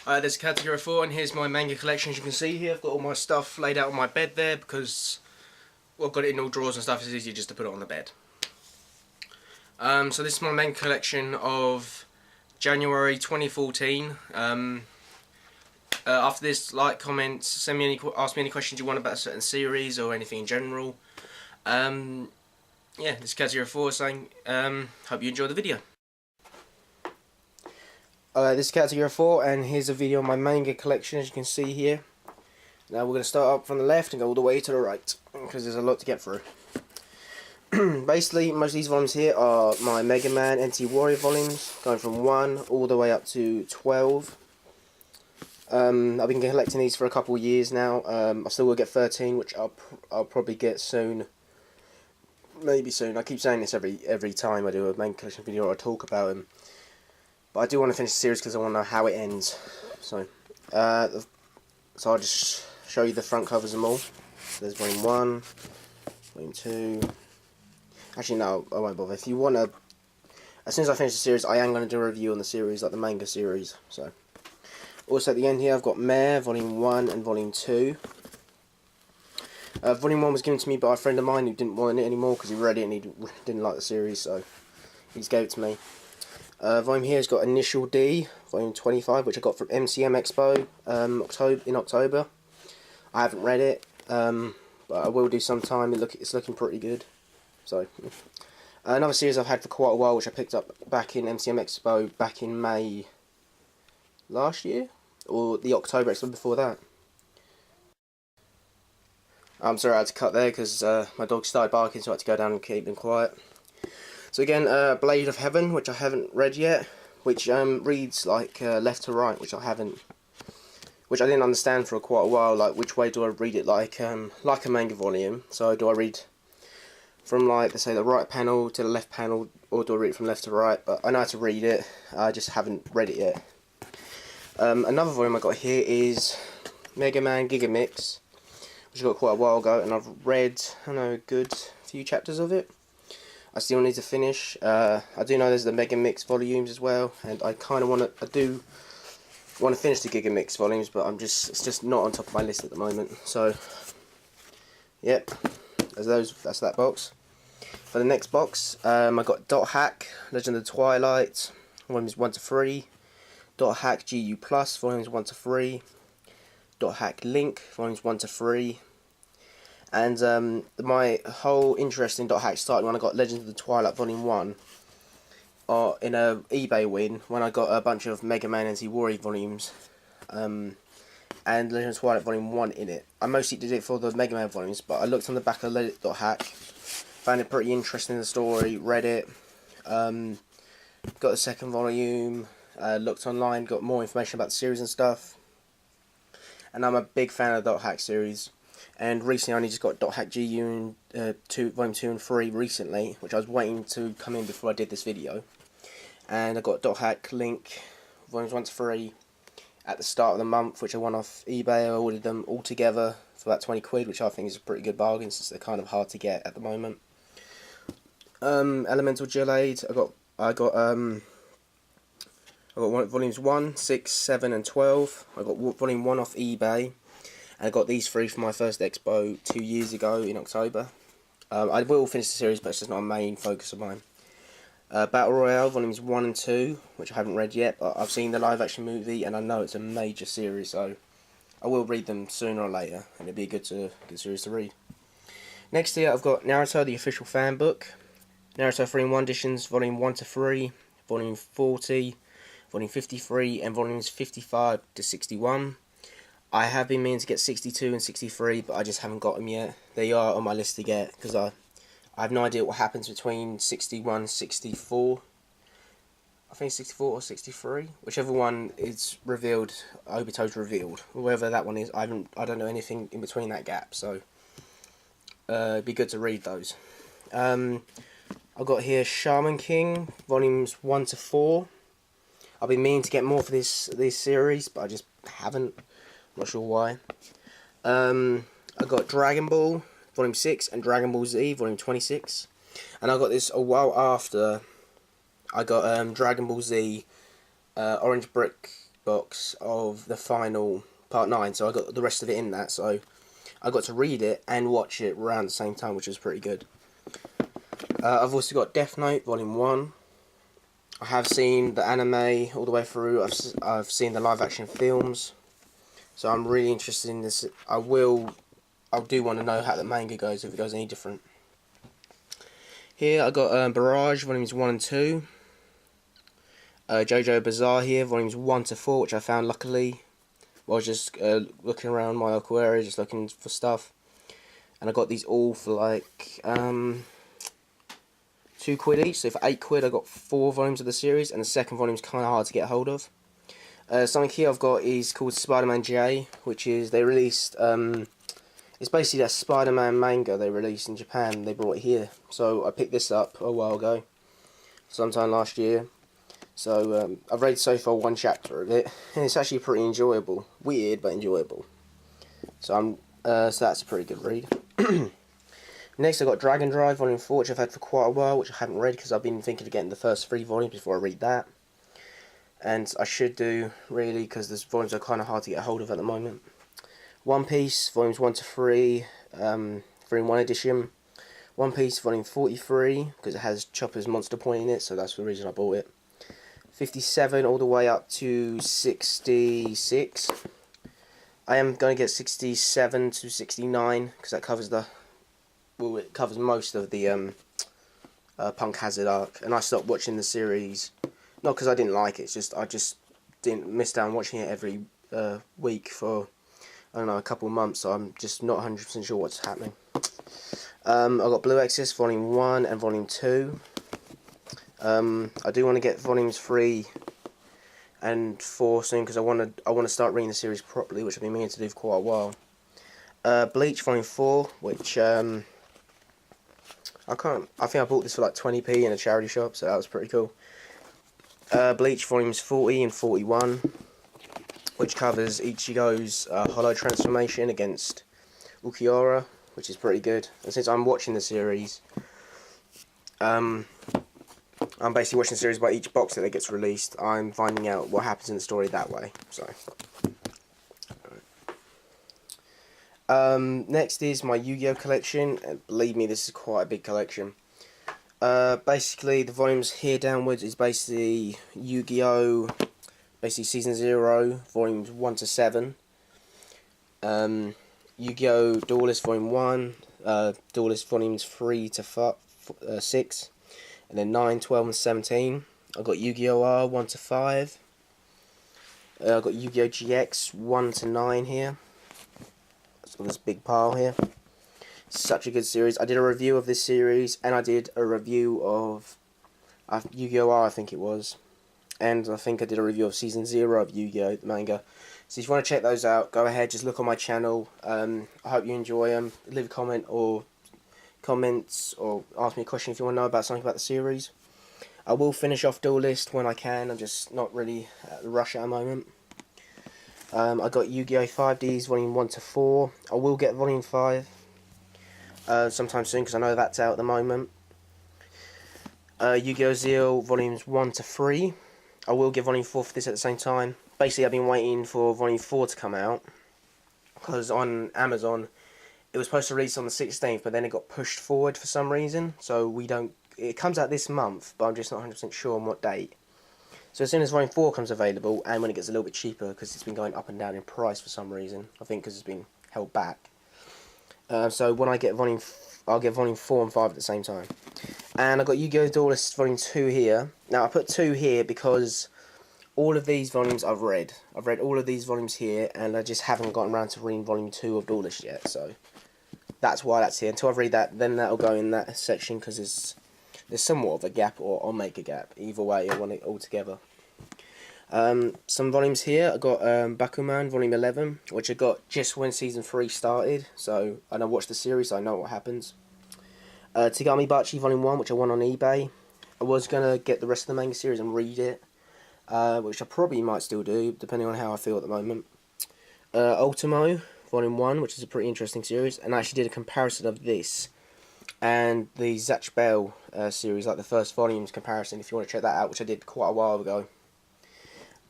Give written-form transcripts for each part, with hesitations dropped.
There's category 4, and here's my manga collection. As you can see here, I've got all my stuff laid out on my bed there because, well, I've got it in all drawers and stuff. It's easier just to put it on the bed. So this is my manga collection of January 2014. After this, like, comment, ask me any questions you want about a certain series or anything in general. Yeah, this is category 4 saying, hope you enjoy the video. This is category 4, and here's a video on my manga collection, as you can see here. Now we're going to start up from the left and go all the way to the right, because there's a lot to get through. Basically, most of these volumes here are my Mega Man NT Warrior volumes, going from 1 all the way up to 12. I've been collecting these for a couple of years now. I still will get 13, which I'll probably get soon. Maybe soon. I keep saying this every time I do a manga collection video or I talk about them. But I do want to finish the series because I want to know how it ends. So I'll just show you the front covers of them all. There's volume 1, volume 2. Actually, no, I won't bother. If you want to, as soon as I finish the series, I am going to do a review on the series, like the manga series. So, also at the end here, I've got Mare, volume 1 and volume 2. Volume 1 was given to me by a friend of mine who didn't want it anymore because he read it and he didn't like the series, so he just gave it to me. Volume here has got Initial D, volume 25, which I got from MCM Expo in October. I haven't read it, but I will do sometime. It's looking pretty good. So, another series I've had for quite a while, which I picked up back in MCM Expo back in May last year, or the October Expo before that. I'm sorry I had to cut there because my dog started barking, so I had to go down and keep them quiet. So again, Blade of Heaven, which I haven't read yet, which reads like left to right, which I didn't understand for quite a while. Like, which way do I read it? Like a manga volume. So do I read from, like, let's say the right panel to the left panel, or do I read it from left to right? But I know how to read it. I just haven't read it yet. Another volume I got here is Mega Man Gigamix, which I got quite a while ago, and I've read, I don't know, a good few chapters of it. I still need to finish. I do know there's the Mega Mix volumes as well, and I do want to finish the Giga Mix volumes, but it's just not on top of my list at the moment. So, yep, that's that box. For the next box, I got Dot Hack, Legend of the Twilight, volumes 1 to 3. Dot Hack GU Plus, volumes 1 to 3. Dot Hack Link, volumes 1 to 3. And my whole interest in Dot Hack started when I got Legend of the Twilight Volume 1 in a eBay win, when I got a bunch of Mega Man NT Warrior volumes and Legend of the Twilight Volume 1 in it. I mostly did it for the Mega Man volumes, but I looked on the back of Dot Hack, found it pretty interesting, the story, read it, got the second volume, looked online, got more information about the series and stuff, and I'm a big fan of the Dot Hack series. And recently I only just got Dot Hack GU volume 2 and 3 recently, which I was waiting to come in before I did this video. And I got Dot Hack Link volumes 1 to 3 at the start of the month, which I won off eBay. I ordered them all together for about 20 quid, which I think is a pretty good bargain since they're kind of hard to get at the moment. Elemental Gelade, I got volumes 1, 6, 7 and 12. I got volume 1 off eBay. I got these 3 for my first expo 2 years ago in October. I will finish the series, but it's just not a main focus of mine. Battle Royale volumes 1 and 2, which I haven't read yet, but I've seen the live action movie and I know it's a major series, so I will read them sooner or later, and it'll be a good series to read. Next here I've got Naruto, the official fan book. Naruto 3-in-1 editions, volume 1 to 3, volume 40, volume 53, and volumes 55 to 61. I have been meaning to get 62 and 63, but I just haven't got them yet. They are on my list to get, because I have no idea what happens between 61 and 64. I think 64 or 63. Whichever one is revealed, Obito's revealed. Whoever that one is, I don't know anything in between that gap, so it'd be good to read those. I've got here Shaman King, volumes 1 to 4. I've been meaning to get more for this series, but I just haven't. Not sure why. I got Dragon Ball Volume 6 and Dragon Ball Z Volume 26. And I got this a while after I got Dragon Ball Z Orange Brick box of the final part 9, so I got the rest of it in that, so I got to read it and watch it around the same time, which was pretty good. I've also got Death Note Volume 1. I have seen the anime all the way through. I've seen the live action films, so I'm really interested in this. I do want to know how the manga goes, if it goes any different. Here I got Barrage Volumes 1 and 2. JoJo Bizarre here, Volumes 1 to 4, which I found luckily while I was just looking around my local area, just looking for stuff. And I got these all for like £2 each, so for £8 I got 4 volumes of the series, and the second volume is kind of hard to get hold of. Something here I've got is called Spider-Man J, which is, they released, it's basically that Spider-Man manga they released in Japan, they brought it here. So I picked this up a while ago, sometime last year. So I've read so far 1 chapter of it, and it's actually pretty enjoyable. Weird, but enjoyable. So that's a pretty good read. Next I got Dragon Drive Volume 4, which I've had for quite a while, which I haven't read because I've been thinking of getting the first 3 volumes before I read that. And I should do, really, because the volumes are kind of hard to get a hold of at the moment. One Piece, Volumes 1 to 3, 3-in-1 edition. One Piece, Volume 43, because it has Chopper's Monster Point in it, so that's the reason I bought it. 57 all the way up to 66. I am going to get 67 to 69, because that covers it covers most of the Punk Hazard arc, and I stopped watching the series, not because I didn't like it, it's just I just didn't miss out on watching it every week for, I don't know, a couple of months, so I'm just not 100% sure what's happening. I've got Blue Exorcist Volume 1 and Volume 2. I do want to get Volumes 3 and 4 soon, because I want to start reading the series properly, which I've been meaning to do for quite a while. Bleach Volume 4, which I think I bought this for like 20p in a charity shop, so that was pretty cool. Bleach Volumes 40 and 41, which covers Ichigo's Hollow transformation against Ulquiorra, which is pretty good. And since I'm watching the series, I'm basically watching the series by each box that gets released. I'm finding out what happens in the story that way. So, next is my Yu-Gi-Oh collection, and believe me, this is quite a big collection. Basically, the volumes here downwards is basically Yu-Gi-Oh, basically Season 0, Volumes 1 to 7. Yu-Gi-Oh Duelist Volume 1, Duelist Volumes 3 to 6. And then 9, 12, and 17. I've got Yu-Gi-Oh! R 1 to 5. I've got Yu-Gi-Oh! GX 1 to 9 here. So this big pile here. Such a good series. I did a review of this series, and I did a review of Yu-Gi-Oh! R, I think it was. And I think I did a review of Season 0 of Yu-Gi-Oh! The manga. So if you want to check those out, go ahead, just look on my channel. I hope you enjoy them. Leave a comment or comments, or ask me a question if you want to know about something about the series. I will finish off Duelist when I can. I'm just not really at the rush at the moment. I got Yu-Gi-Oh! 5Ds Volume 1 to 4. I will get Volume 5 sometime soon, because I know that's out at the moment. Yu-Gi-Oh! Zeal Volumes 1 to 3. I will get Volume 4 for this at the same time. Basically, I've been waiting for Volume 4 to come out, because on Amazon it was supposed to release on the 16th, but then it got pushed forward for some reason, so it comes out this month, but I'm just not 100% sure on what date. So as soon as Volume 4 comes available, and when it gets a little bit cheaper, because it's been going up and down in price for some reason, I think because it's been held back. So when I get I'll get Volume 4 and 5 at the same time. And I've got Yu-Gi-Oh! Duelist Volume 2 here. Now I put 2 here because all of these volumes I've read. I've read all of these volumes here, and I just haven't gotten around to reading Volume 2 of Duelist yet, so that's why that's here. Until I read that, then that'll go in that section, because there's somewhat of a gap, or I'll make a gap. Either way, I want it all together. Some volumes here. I got Bakuman Volume 11, which I got just when Season 3 started, so I watched the series, so I know what happens. Tagami Bachi Volume 1, which I won on eBay. I was going to get the rest of the manga series and read it, which I probably might still do, depending on how I feel at the moment. Ultimo Volume 1, which is a pretty interesting series, and I actually did a comparison of this and the Zatch Bell series, like the first volumes comparison, if you want to check that out, which I did quite a while ago.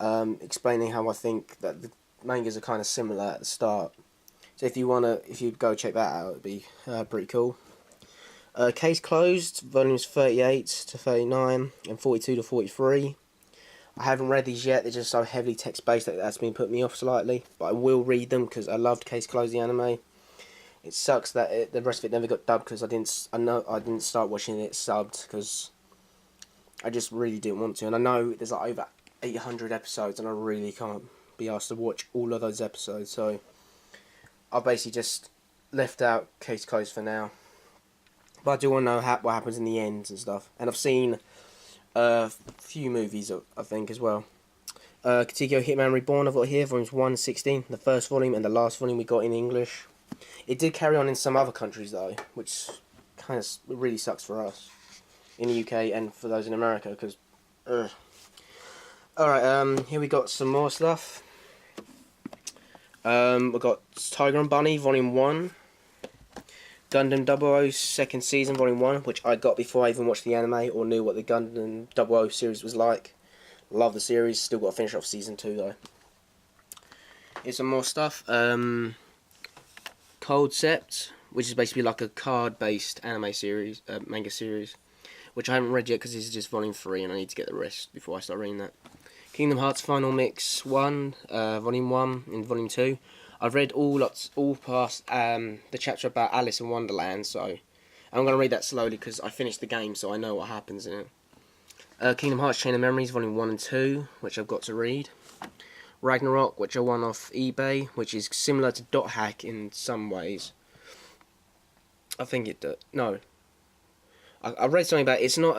explaining how I think that the mangas are kind of similar at the start. So if you go check that out, it'd be pretty cool. Case Closed, volumes 38 to 39 and 42 to 43. I haven't read these yet. They're just so heavily text based that that's been putting me off slightly. But I will read them because I loved Case Closed, the anime. It sucks that the rest of it never got dubbed because I didn't start watching it subbed because I just really didn't want to. And I know there's like over 800 episodes and I really can't be asked to watch all of those episodes. So I basically just left out Case Closed for now. But I do want to know what happens in the end and stuff. And I've seen a few movies, I think, as well. Katekyo Hitman Reborn, I've got here, volumes 1 16, the first volume and the last volume we got in English. It did carry on in some other countries, though, which kind of really sucks for us in the UK and for those in America, because... Alright, here we got some more stuff. We've got Tiger and Bunny, volume 1. Gundam 00 second season, volume 1, which I got before I even watched the anime or knew what the Gundam 00 series was like. Love the series, still got to finish off season 2 though. Here's some more stuff. Cold Sept, which is basically like a card-based anime series, manga series, which I haven't read yet because this is just volume 3 and I need to get the rest before I start reading that. Kingdom Hearts Final Mix 1, volume 1 and volume 2. I've read all past the chapter about Alice in Wonderland, so I'm going to read that slowly because I finished the game, so I know what happens in it. Kingdom Hearts Chain of Memories, Volume 1 and 2, which I've got to read. Ragnarok, which I won off eBay, which is similar to Dot Hack in some ways. I think it does. No. I read something about it. It's not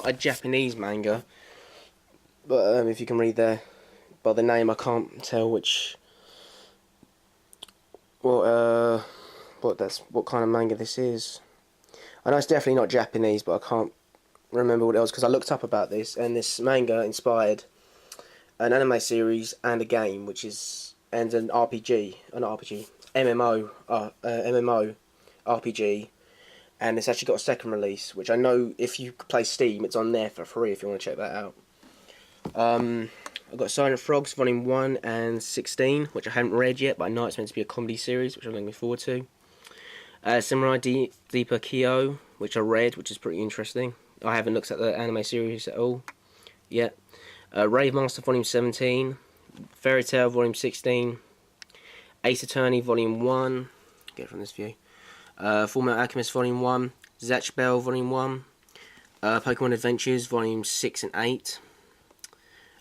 a Japanese manga, but if you can read there. By the name, I can't tell what kind of manga this is. I know it's definitely not Japanese, but I can't remember what it was because I looked up about this, and this manga inspired an anime series and a game, and an MMO RPG, and it's actually got a second release, which I know if you play Steam, it's on there for free if you want to check that out. I've got Silent Frogs, Volume 1 and 16, which I haven't read yet, but I know it's meant to be a comedy series, which I'm looking forward to. Samurai Deeper Kyo, which I read, which is pretty interesting. I haven't looked at the anime series at all yet. Rave Master, Volume 17. Fairy Tail, Volume 16. Ace Attorney, Volume 1. Get it from this view. Fullmetal Alchemist, Volume 1. Zatch Bell, Volume 1. Pokemon Adventures, Volumes 6 and 8.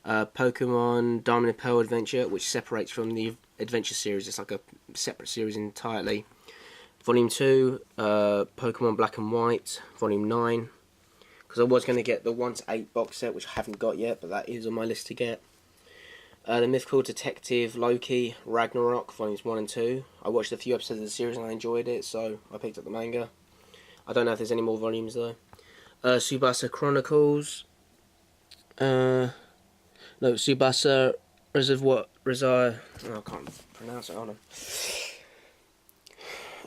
Pokemon Diamond and Pearl Adventure, which separates from the Adventure series. It's like a separate series entirely. Volume 2, Pokemon Black and White, Volume 9. Because I was going to get the 1 to 8 box set, which I haven't got yet, but that is on my list to get. The Mythical Detective Loki, Ragnarok, Volumes 1 and 2. I watched a few episodes of the series and I enjoyed it, so I picked up the manga. I don't know if there's any more volumes though. Tsubasa Chronicles. No, Tsubasa Reservoir. Oh, I can't pronounce it. Hold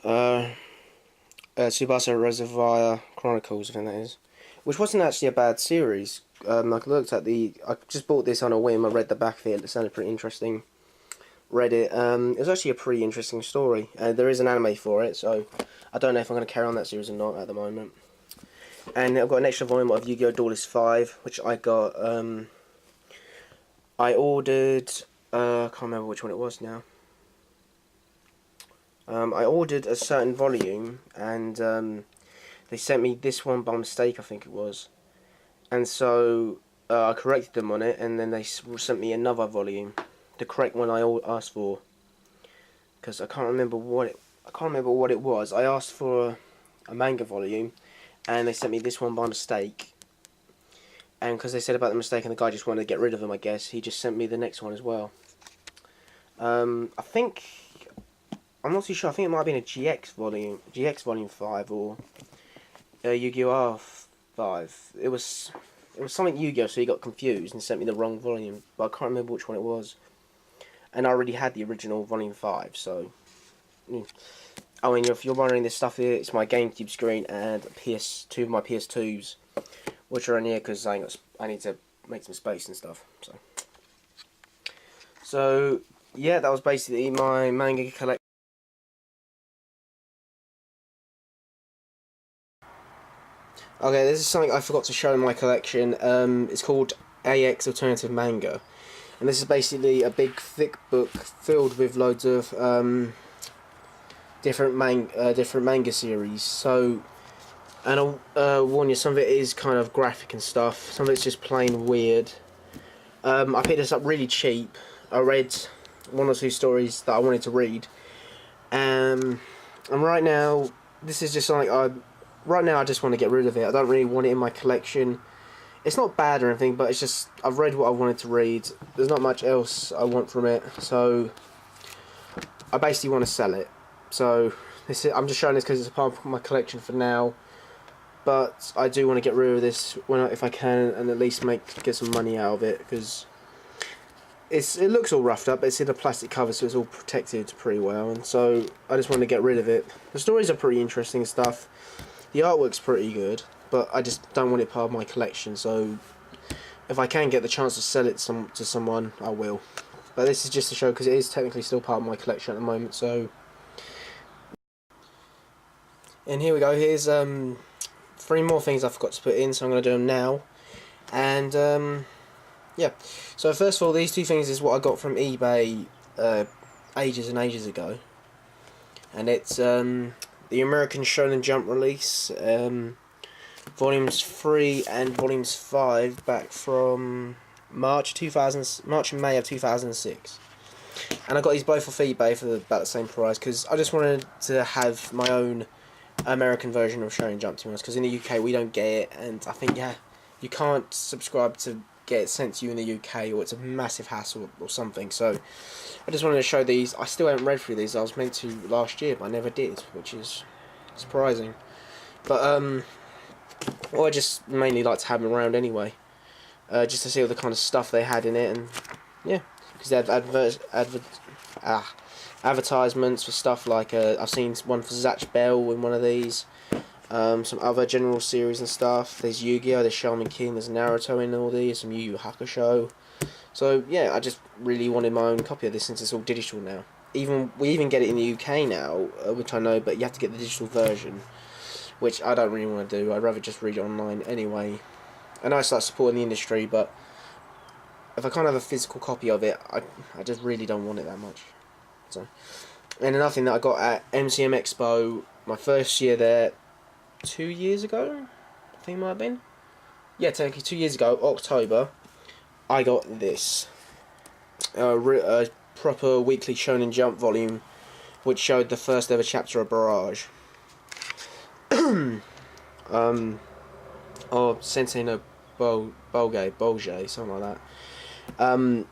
on. Tsubasa Reservoir Chronicles, I think that is. Which wasn't actually a bad series. I looked at I just bought this on a whim. I read the back of it. It sounded pretty interesting. Read it. It was actually a pretty interesting story. There is an anime for it, so I don't know if I'm going to carry on that series or not at the moment. And I've got an extra volume of Yu-Gi-Oh! Duelist 5, which I got. I ordered, I can't remember which one it was now. I ordered a certain volume, and they sent me this one by mistake, I think it was. And so I corrected them on it, and then they sent me another volume, the correct one I asked for. Because I can't remember what it was. I asked for a manga volume, and they sent me this one by mistake. And because they said about the mistake and the guy just wanted to get rid of them, I guess, he just sent me the next one as well. I'm not too sure, I think it might have been a GX Volume 5 or Yu-Gi-Oh! 5. It was something Yu-Gi-Oh! So he got confused and sent me the wrong volume, but I can't remember which one it was. And I already had the original Volume 5, so... Oh, and if you're wondering, this stuff here, it's my GameCube screen and two of my PS2s. Which are in here because I need to make some space and stuff. So yeah, that was basically my manga collection. Okay, this is something I forgot to show in my collection. It's called AX Alternative Manga, and this is basically a big thick book filled with loads of different manga series. So, and I'll warn you, some of it is kind of graphic and stuff. Some of it's just plain weird. I picked this up really cheap. I read one or two stories that I wanted to read, and right now this is just something I just want to get rid of it. I don't really want it in my collection. It's not bad or anything, but it's just I've read what I wanted to read. There's not much else I want from it, so I basically want to sell it. So I'm just showing this because it's a part of my collection for now. But I do want to get rid of this if I can, and at least get some money out of it, because it looks all roughed up. But it's in a plastic cover, so it's all protected pretty well. And so I just want to get rid of it. The stories are pretty interesting and stuff. The artwork's pretty good, but I just don't want it part of my collection. So if I can get the chance to sell it to someone, I will. But this is just to show, because it is technically still part of my collection at the moment. So, and here we go. Here's 3 more things I forgot to put in, so I'm going to do them now. And yeah. So first of all, these 2 things is what I got from eBay ages and ages ago, and it's the American Shonen Jump release, volumes 3 and volumes 5, back from March and May of 2006. And I got these both off eBay for about the same price, because I just wanted to have my own American version of Shonen Jump, to be honest, because in the UK we don't get it, and I think you can't subscribe to get it sent to you in the UK, or it's a massive hassle or something. So I just wanted to show these. I still haven't read through these. I was meant to last year, but I never did, which is surprising. But I just mainly like to have them around anyway, just to see all the kind of stuff they had in it, and yeah, because they have advertisements for stuff like I've seen one for Zatch Bell in one of these. Some other general series and stuff. There's Yu-Gi-Oh, there's Shaman King, there's Naruto in all these, some Yu Yu Hakusho. So yeah, I just really wanted my own copy of this, since it's all digital now. We even get it in the UK now, which I know, but you have to get the digital version, which I don't really want to do. I'd rather just read it online anyway. I know I start supporting the industry, but if I can't have a physical copy of it, I just really don't want it that much. So, and another thing that I got at MCM Expo, my first year there, 2 years ago, I think it might have been. Yeah, technically 2 years ago, October, I got this. A proper weekly Shonen Jump volume, which showed the first ever chapter of Barrage. Or Sensei no Bolge, something like that. And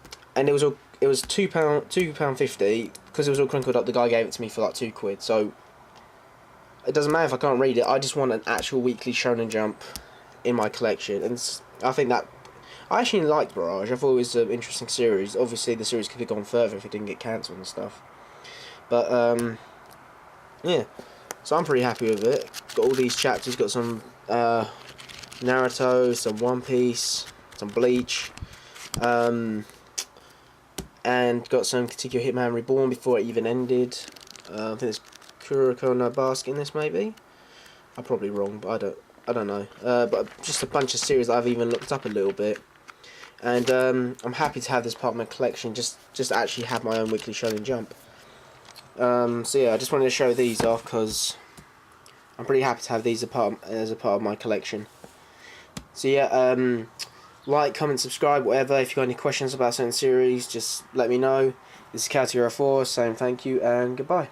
it was £2.50, because it was all crinkled up. The guy gave it to me for like £2. So it doesn't matter if I can't read it. I just want an actual weekly Shonen Jump in my collection, and I think that I actually liked Barrage. I thought it was an interesting series. Obviously, the series could have gone further if it didn't get cancelled and stuff. But yeah, so I'm pretty happy with it. Got all these chapters. Got some Naruto, some One Piece, some Bleach, and got some Katekyo Hitman Reborn before it even ended. I think there's Kuroko no Basket in this, maybe. I'm probably wrong, but I don't know. But just a bunch of series that I've even looked up a little bit. And I'm happy to have this part of my collection, just to actually have my own weekly Shonen Jump. So yeah, I just wanted to show these off, because I'm pretty happy to have these as a part of my collection. So yeah, like, comment, subscribe, whatever. If you've got any questions about certain series, just let me know. This is Cat04 saying thank you and goodbye.